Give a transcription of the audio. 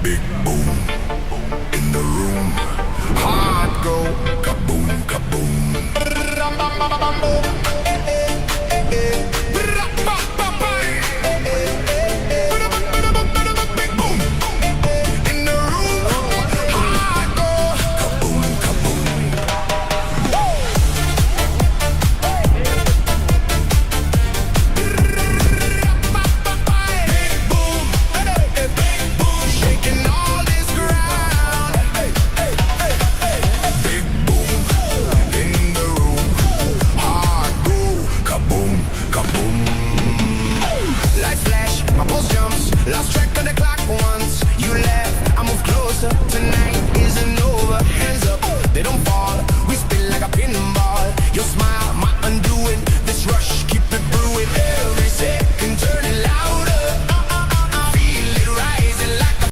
Big boom in the room. Heart go kaboom, kaboom. Big boom in the room. Heart go kaboom, kaboom. Big boom, big boom, shaking all this ground. Big boom in the room. Heart go kaboom, kaboom. Lights flash, my pulse jumps. Lost track of the clock once you left. I move closer